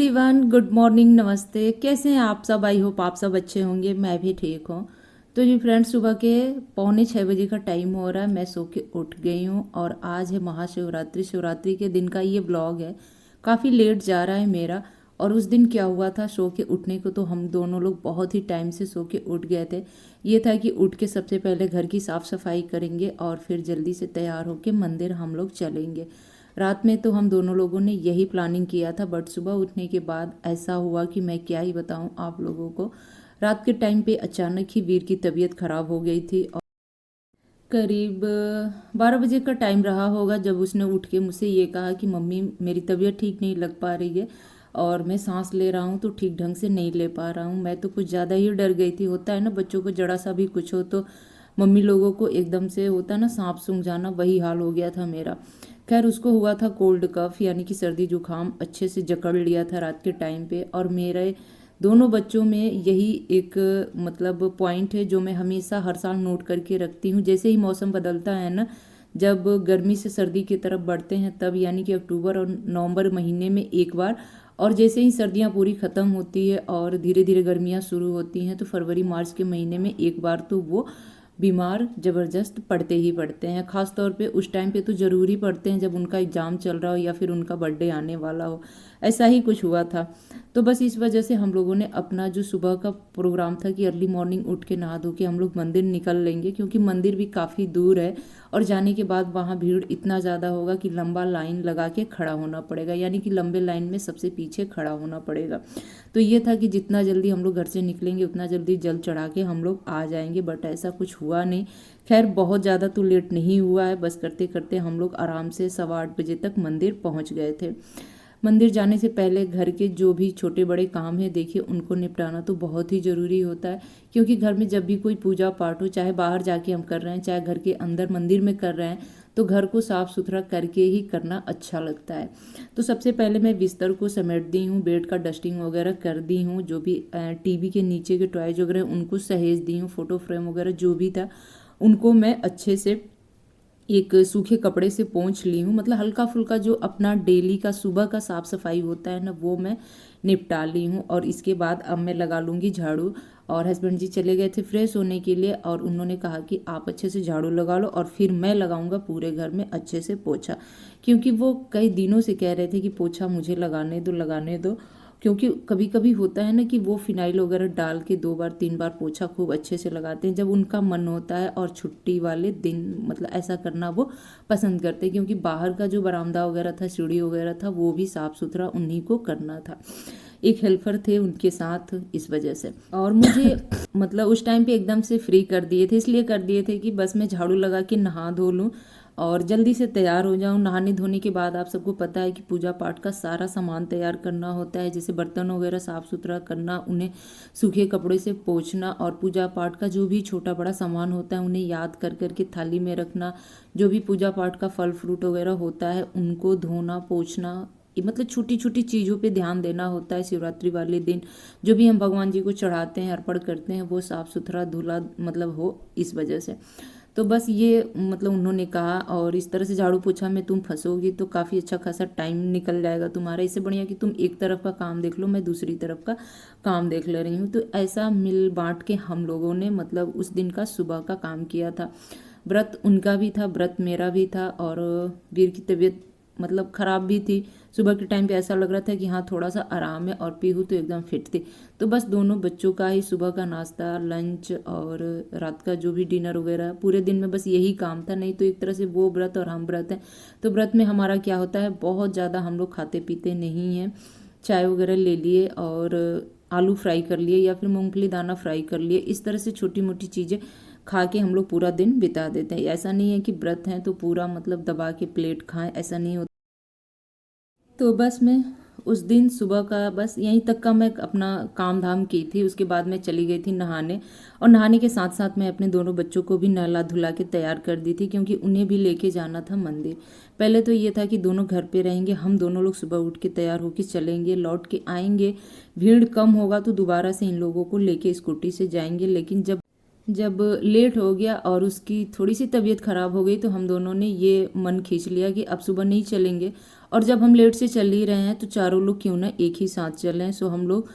Everyone, good morning, नमस्ते। कैसे हैं आप सब? आई होप आप सब अच्छे होंगे। मैं भी ठीक हूँ। तो जी फ्रेंड्स, सुबह के 5:45 का टाइम हो रहा है। मैं सो के उठ गई हूँ और आज है महाशिवरात्रि। शिवरात्रि के दिन का ये व्लॉग है। काफ़ी लेट जा रहा है मेरा। और उस दिन क्या हुआ था, सो के उठने को तो हम दोनों लोग बहुत ही टाइम से सो के उठ गए थे। ये था कि उठ के सबसे पहले घर की साफ़ सफाई करेंगे और फिर जल्दी से तैयार होके मंदिर हम लोग चलेंगे। रात में तो हम दोनों लोगों ने यही प्लानिंग किया था, बट सुबह उठने के बाद ऐसा हुआ कि मैं क्या ही बताऊं आप लोगों को। रात के टाइम पे अचानक ही वीर की तबीयत खराब हो गई थी और करीब 12 बजे का टाइम रहा होगा जब उसने उठ के मुझसे ये कहा कि मम्मी, मेरी तबीयत ठीक नहीं लग पा रही है और मैं सांस ले रहा हूँ तो ठीक ढंग से नहीं ले पा रहा हूँ। मैं तो कुछ ज़्यादा ही डर गई थी। होता है ना, बच्चों को जरा सा भी कुछ हो तो मम्मी लोगों को एकदम से होता है ना, सांप सूंघ जाना, वही हाल हो गया था मेरा। खैर, उसको हुआ था कोल्ड कफ, यानी कि सर्दी जुकाम अच्छे से जकड़ लिया था रात के टाइम पे। और मेरे दोनों बच्चों में यही एक मतलब पॉइंट है जो मैं हमेशा हर साल नोट करके रखती हूँ। जैसे ही मौसम बदलता है ना, जब गर्मी से सर्दी की तरफ बढ़ते हैं तब, यानी कि अक्टूबर और नवंबर महीने में एक बार, और जैसे ही सर्दियाँ पूरी ख़त्म होती है और धीरे धीरे गर्मियाँ शुरू होती हैं तो फरवरी मार्च के महीने में एक बार तो वो बीमार ज़बरदस्त पड़ते ही पड़ते हैं। ख़ास तौर पे उस टाइम पे तो ज़रूरी पड़ते हैं जब उनका एग्ज़ाम चल रहा हो या फिर उनका बर्थडे आने वाला हो। ऐसा ही कुछ हुआ था। तो बस इस वजह से हम लोगों ने अपना जो सुबह का प्रोग्राम था कि अर्ली मॉर्निंग उठ के नहा धो के हम लोग मंदिर निकल लेंगे, क्योंकि मंदिर भी काफ़ी दूर है और जाने के बाद वहाँ भीड़ इतना ज़्यादा होगा कि लंबा लाइन लगा के खड़ा होना पड़ेगा, यानी कि लंबे लाइन में सबसे पीछे खड़ा होना पड़ेगा। तो ये था कि जितना जल्दी हम लोग घर से निकलेंगे उतना जल्दी जल चढ़ा के हम लोग आ जाएंगे, बट ऐसा कुछ हुआ नहीं। खैर, बहुत ज़्यादा तो लेट नहीं हुआ है, बस करते करते हम लोग आराम से 8:15 बजे तक मंदिर पहुंच गए थे। मंदिर जाने से पहले घर के जो भी छोटे बड़े काम हैं, देखिए उनको निपटाना तो बहुत ही ज़रूरी होता है, क्योंकि घर में जब भी कोई पूजा पाठ हो, चाहे बाहर जाके हम कर रहे हैं चाहे घर के अंदर मंदिर में कर रहे हैं, तो घर को साफ़ सुथरा करके ही करना अच्छा लगता है। तो सबसे पहले मैं बिस्तर को समेट दी हूँ, बेड का डस्टिंग वगैरह कर दी हूँ, जो भी टीवी के नीचे के टॉयज वगैरह उनको सहेज दी हूँ, फ़ोटो फ्रेम वगैरह जो भी था उनको मैं अच्छे से एक सूखे कपड़े से पोंछ ली हूँ। मतलब हल्का फुल्का जो अपना डेली का सुबह का साफ़ सफाई होता है ना, वो मैं निपटा ली हूँ। और इसके बाद अब मैं लगा लूँगी झाड़ू। और हस्बैंड जी चले गए थे फ्रेश होने के लिए और उन्होंने कहा कि आप अच्छे से झाड़ू लगा लो और फिर मैं लगाऊंगा पूरे घर में अच्छे से पोछा, क्योंकि वो कई दिनों से कह रहे थे कि पोछा मुझे लगाने दो लगाने दो। क्योंकि कभी कभी होता है ना कि वो फिनाइल वगैरह डाल के 2 बार 3 बार पोछा खूब अच्छे से लगाते हैं जब उनका मन होता है, और छुट्टी वाले दिन मतलब ऐसा करना वो पसंद करते हैं, क्योंकि बाहर का जो बरामदा वगैरह था, सीढ़ी वगैरह था, वो भी साफ़ सुथरा उन्हीं को करना था। एक हेल्पर थे उनके साथ, इस वजह से। और मुझे मतलब उस टाइम पे एकदम से फ्री कर दिए थे, इसलिए कर दिए थे कि बस मैं झाड़ू लगा के नहा धो लूँ और जल्दी से तैयार हो जाऊँ। नहाने धोने के बाद आप सबको पता है कि पूजा पाठ का सारा सामान तैयार करना होता है, जैसे बर्तन वगैरह साफ़ सुथरा करना, उन्हें सूखे कपड़े से पोंछना, और पूजा पाठ का जो भी छोटा बड़ा सामान होता है उन्हें याद कर करके थाली में रखना। जो भी पूजा पाठ का फल फ्रूट वगैरह होता है उनको धोना पोंछना, मतलब छोटी छोटी चीज़ों पे ध्यान देना होता है। शिवरात्रि वाले दिन जो भी हम भगवान जी को चढ़ाते हैं, अर्पण करते हैं, वो साफ़ सुथरा धुला मतलब हो, इस वजह से। तो बस ये मतलब उन्होंने कहा, और इस तरह से झाड़ू पोछा में तुम फंसोगी तो काफ़ी अच्छा खासा टाइम निकल जाएगा तुम्हारा। इससे बढ़िया कि तुम एक तरफ का काम देख लो, मैं दूसरी तरफ का काम देख ले रही हूँ। तो ऐसा मिल बांट के हम लोगों ने मतलब उस दिन का सुबह का काम किया था। व्रत उनका भी था, व्रत मेरा भी था, और वीर की तबीयत मतलब ख़राब भी थी। सुबह के टाइम पे ऐसा लग रहा था कि हाँ थोड़ा सा आराम है, और पीहू तो एकदम फिट थी। तो बस दोनों बच्चों का ही सुबह का नाश्ता, लंच और रात का जो भी डिनर वगैरह, पूरे दिन में बस यही काम था। नहीं तो एक तरह से वो व्रत और हम व्रत हैं, तो व्रत में हमारा क्या होता है, बहुत ज़्यादा हम लोग खाते पीते नहीं हैं। चाय वगैरह ले लिए और आलू फ्राई कर लिए या फिर मूंगफली दाना फ्राई कर लिए, इस तरह से छोटी मोटी चीज़ें खा के हम लोग पूरा दिन बिता देते हैं। ऐसा नहीं है कि व्रत हैं तो पूरा मतलब दबा के प्लेट खाएं, ऐसा नहीं होता। तो बस मैं उस दिन सुबह का बस यहीं तक का मैं अपना काम धाम की थी। उसके बाद मैं चली गई थी नहाने, और नहाने के साथ साथ मैं अपने दोनों बच्चों को भी नहला धुला के तैयार कर दी थी, क्योंकि उन्हें भी लेके जाना था मंदिर। पहले तो ये था कि दोनों घर पे रहेंगे, हम दोनों लोग सुबह उठ के तैयार होके चलेंगे, लौट के आएंगे, भीड़ कम होगा तो दोबारा से इन लोगों को लेके स्कूटी से जाएंगे। लेकिन जब जब लेट हो गया और उसकी थोड़ी सी तबीयत ख़राब हो गई तो हम दोनों ने ये मन खींच लिया कि अब सुबह नहीं चलेंगे, और जब हम लेट से चल ही रहे हैं तो चारों लोग क्यों ना एक ही साथ चलें। सो हम लोग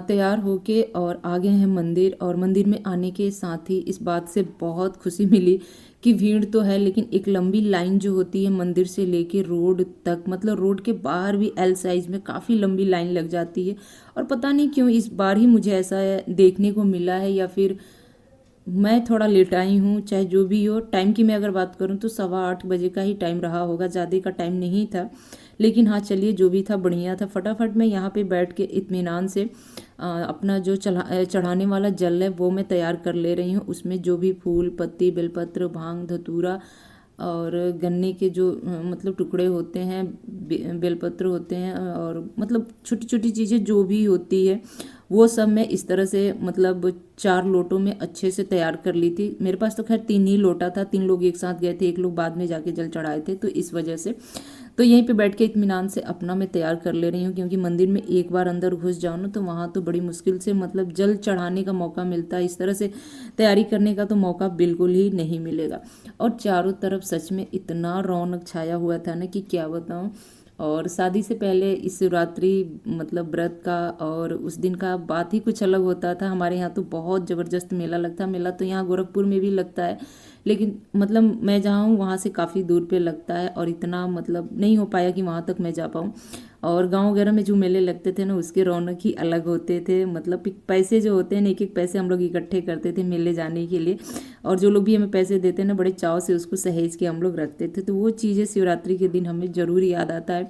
तैयार होके और आ गए हैं मंदिर। और मंदिर में आने के साथ ही इस बात से बहुत खुशी मिली कि भीड़ तो है लेकिन एक लंबी लाइन जो होती है मंदिर से लेके रोड तक, मतलब रोड के बाहर भी एल साइज में काफ़ी लंबी लाइन लग जाती है। और पता नहीं क्यों इस बार ही मुझे ऐसा देखने को मिला है, या फिर मैं थोड़ा लेट आई हूँ। चाहे जो भी हो, टाइम की मैं अगर बात करूँ तो 8:15 बजे का ही टाइम रहा होगा, ज़्यादा का टाइम नहीं था। लेकिन हाँ चलिए, जो भी था बढ़िया था। फटाफट मैं यहाँ पे बैठ के इत्मीनान से अपना जो चढ़ाने वाला जल है वो मैं तैयार कर ले रही हूँ। उसमें जो भी फूल पत्ती बेलपत्र भांग धतूरा और गन्ने के जो मतलब टुकड़े होते हैं, बेलपत्र होते हैं, और मतलब छोटी छोटी चीज़ें जो भी होती है वो सब मैं इस तरह से मतलब 4 लोटों में अच्छे से तैयार कर ली थी। मेरे पास तो खैर 3 ही लोटा था, 3 लोग एक साथ गए थे, एक लोग बाद में जाके जल चढ़ाए थे, तो इस वजह से तो यहीं पे बैठ के इत्मीनान से अपना मैं तैयार कर ले रही हूँ। क्योंकि मंदिर में एक बार अंदर घुस जाओ ना तो वहाँ तो बड़ी मुश्किल से मतलब जल चढ़ाने का मौका मिलता है, इस तरह से तैयारी करने का तो मौका बिल्कुल ही नहीं मिलेगा। और चारों तरफ सच में इतना रौनक छाया हुआ था ना कि क्या बताऊँ। और शादी से पहले इस शिवरात्रि मतलब व्रत का और उस दिन का बात ही कुछ अलग होता था। हमारे यहाँ तो बहुत ज़बरदस्त मेला लगता है। मेला तो यहाँ गोरखपुर में भी लगता है, लेकिन मतलब मैं जहाँ हूँ वहाँ से काफ़ी दूर पे लगता है और इतना मतलब नहीं हो पाया कि वहाँ तक मैं जा पाऊँ। और गांव वगैरह में जो मेले लगते थे ना उसके रौनक ही अलग होते थे। मतलब पैसे जो होते हैं ना, एक एक पैसे हम लोग इकट्ठे करते थे मेले जाने के लिए, और जो लोग भी हमें पैसे देते हैं ना बड़े चाव से उसको सहेज के हम लोग रखते थे। तो वो चीज़ें शिवरात्रि के दिन हमें ज़रूर याद आता है।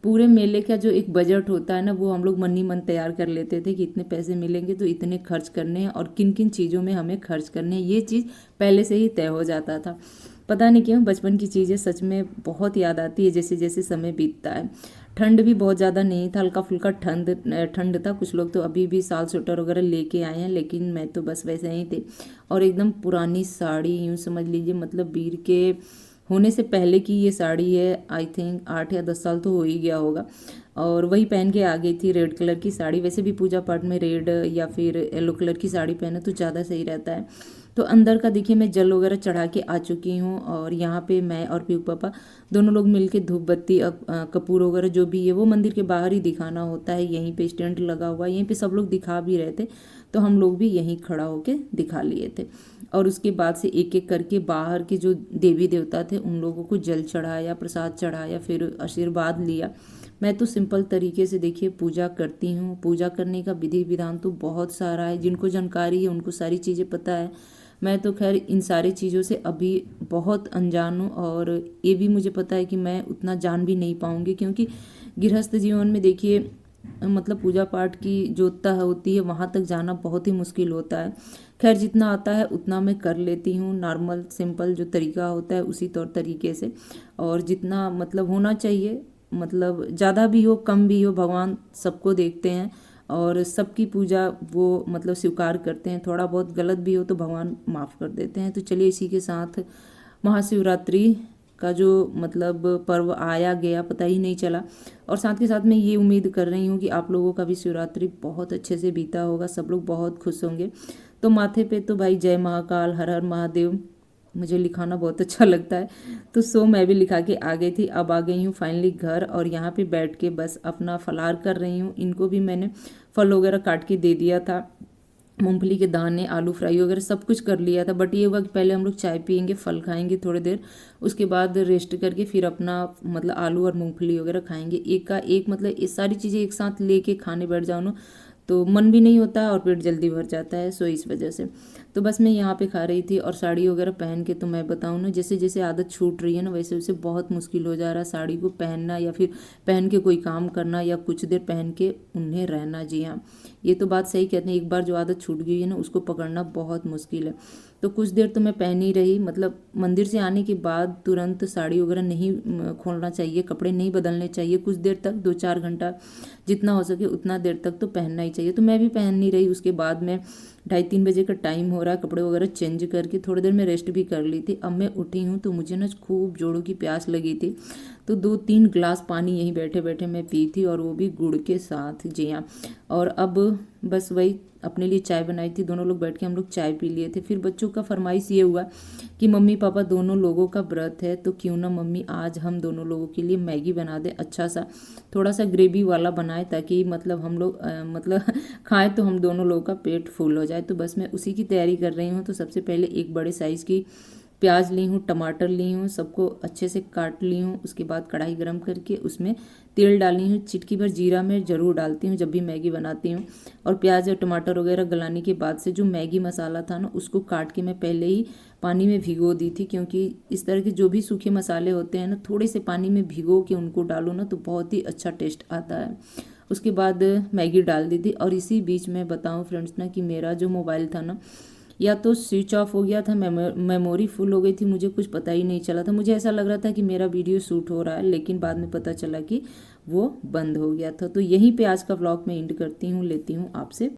पूरे मेले का जो एक बजट होता है ना वो हम लोग मन ही मन तैयार कर लेते थे कि इतने पैसे मिलेंगे तो इतने खर्च करने हैं और किन किन चीज़ों में हमें खर्च करने हैं, ये चीज़ पहले से ही तय हो जाता था। पता नहीं क्यों बचपन की चीज़ें सच में बहुत याद आती है जैसे जैसे समय बीतता है। ठंड भी बहुत ज़्यादा नहीं था, हल्का फुल्का ठंड ठंड था। कुछ लोग तो अभी भी साल स्वेटर वगैरह लेके आए हैं, लेकिन मैं तो बस वैसे ही थे। और एकदम पुरानी साड़ी, यूँ समझ लीजिए मतलब वीर के होने से पहले की ये साड़ी है। आई थिंक 8 या 10 साल तो हो ही गया होगा। और वही पहन के आ गई थी, रेड कलर की साड़ी। वैसे भी पूजा पाठ में रेड या फिर येलो कलर की साड़ी पहने तो ज़्यादा सही रहता है। तो अंदर का देखिए मैं जल वगैरह चढ़ा के आ चुकी हूँ, और यहाँ पे मैं और पीयू पापा दोनों लोग मिलके धूप बत्ती कपूर वगैरह जो भी है वो मंदिर के बाहर ही दिखाना होता है। यहीं पे स्टैंड लगा हुआ है, यहीं पे सब लोग दिखा भी रहे थे, तो हम लोग भी यहीं खड़ा होके दिखा लिए थे। और उसके बाद से एक एक करके बाहर के जो देवी देवता थे उन लोगों को जल चढ़ाया, प्रसाद चढ़ाया, फिर आशीर्वाद लिया। मैं तो सिंपल तरीके से देखिए पूजा करती हूँ। पूजा करने का विधि विधान तो बहुत सारा है, जिनको जानकारी है उनको सारी चीज़ें पता है। मैं तो खैर इन सारी चीज़ों से अभी बहुत अनजान हूँ, और ये भी मुझे पता है कि मैं उतना जान भी नहीं पाऊँगी, क्योंकि गृहस्थ जीवन में देखिए मतलब पूजा पाठ की जो तह होती है वहाँ तक जाना बहुत ही मुश्किल होता है। खैर जितना आता है उतना मैं कर लेती हूँ, नॉर्मल सिंपल जो तरीका होता है उसी तौर तरीके से। और जितना मतलब होना चाहिए, मतलब ज़्यादा भी हो कम भी हो, भगवान सबको देखते हैं और सबकी पूजा वो मतलब स्वीकार करते हैं। थोड़ा बहुत गलत भी हो तो भगवान माफ़ कर देते हैं। तो चलिए इसी के साथ महाशिवरात्रि का जो मतलब पर्व आया गया पता ही नहीं चला। और साथ के साथ मैं ये उम्मीद कर रही हूँ कि आप लोगों का भी शिवरात्रि बहुत अच्छे से बीता होगा, सब लोग बहुत खुश होंगे। तो माथे पे तो भाई जय महाकाल हर हर महादेव मुझे लिखाना बहुत अच्छा लगता है, तो सो मैं भी लिखा के आ गई थी। अब आ गई हूँ फाइनली घर, और यहाँ पे बैठ के बस अपना फलार कर रही हूँ। इनको भी मैंने फल वगैरह काट के दे दिया था, मूंगफली के दाने, आलू फ्राई वगैरह सब कुछ कर लिया था। बट ये हुआ कि पहले हम लोग चाय पियेंगे, फल खाएंगे थोड़ी देर, उसके बाद रेस्ट करके फिर अपना मतलब आलू और मूंगफली वगैरह खाएंगे। एक का एक मतलब ये सारी चीज़ें एक साथ लेके खाने बैठ जाओ ना तो मन भी नहीं होता और पेट जल्दी भर जाता है। सो इस वजह से तो बस मैं यहाँ पे खा रही थी। और साड़ी वगैरह पहन के तो मैं बताऊँ ना, जैसे जैसे आदत छूट रही है ना वैसे वैसे बहुत मुश्किल हो जा रहा है साड़ी को पहनना, या फिर पहन के कोई काम करना, या कुछ देर पहन के उन्हें रहना। जी हाँ, ये तो बात सही कहते हैं, एक बार जो आदत छूट गई है ना उसको पकड़ना बहुत मुश्किल है। तो कुछ देर तो मैं पहन ही रही, मतलब मंदिर से आने के बाद तुरंत साड़ी वगैरह नहीं खोलना चाहिए, कपड़े नहीं बदलने चाहिए। कुछ देर तक 2-4 घंटा जितना हो सके उतना देर तक तो पहनना ही चाहिए। तो मैं भी पहन नहीं रही। उसके बाद में 2:30-3 बजे का टाइम हो रहा है, कपड़े वगैरह चेंज करके थोड़ी देर में रेस्ट भी कर ली थी। अब मैं उठी हूँ तो मुझे ना खूब जोड़ों की प्यास लगी थी, तो 2-3 ग्लास पानी यहीं बैठे बैठे मैं पी थी, और वो भी गुड़ के साथ। जी हाँ। और अब बस वही अपने लिए चाय बनाई थी, दोनों लोग बैठ के हम लोग चाय पी लिए थे। फिर बच्चों का फरमाइश ये हुआ कि मम्मी पापा दोनों लोगों का व्रत है, तो क्यों ना मम्मी आज हम दोनों लोगों के लिए मैगी बना दे, अच्छा सा थोड़ा सा ग्रेवी वाला बनाए, ताकि मतलब हम लोग मतलब खाएं तो हम दोनों लोगों का पेट फुल हो जाए। तो बस मैं उसी की तैयारी कर रही हूँ। तो सबसे पहले एक बड़े साइज़ की प्याज ली हूँ, टमाटर ली हूँ, सबको अच्छे से काट ली हूँ। उसके बाद कढ़ाई गरम करके उसमें तेल डाली हूँ, चिटकी भर जीरा मैं ज़रूर डालती हूँ जब भी मैगी बनाती हूँ। और प्याज और टमाटर वगैरह गलाने के बाद से जो मैगी मसाला था ना, उसको काट के मैं पहले ही पानी में भिगो दी थी, क्योंकि इस तरह के जो भी सूखे मसाले होते हैं ना, थोड़े से पानी में भिगो के उनको डालो ना तो बहुत ही अच्छा टेस्ट आता है। उसके बाद मैगी डाल दी थी। और इसी बीच मैं बताऊँ फ्रेंड्स ना कि मेरा जो मोबाइल था ना, या तो स्विच ऑफ हो गया था, मेमोरी फुल हो गई थी, मुझे कुछ पता ही नहीं चला था। मुझे ऐसा लग रहा था कि मेरा वीडियो शूट हो रहा है, लेकिन बाद में पता चला कि वो बंद हो गया था। तो यहीं पे आज का व्लॉग मैं एंड करती हूँ, लेती हूँ आपसे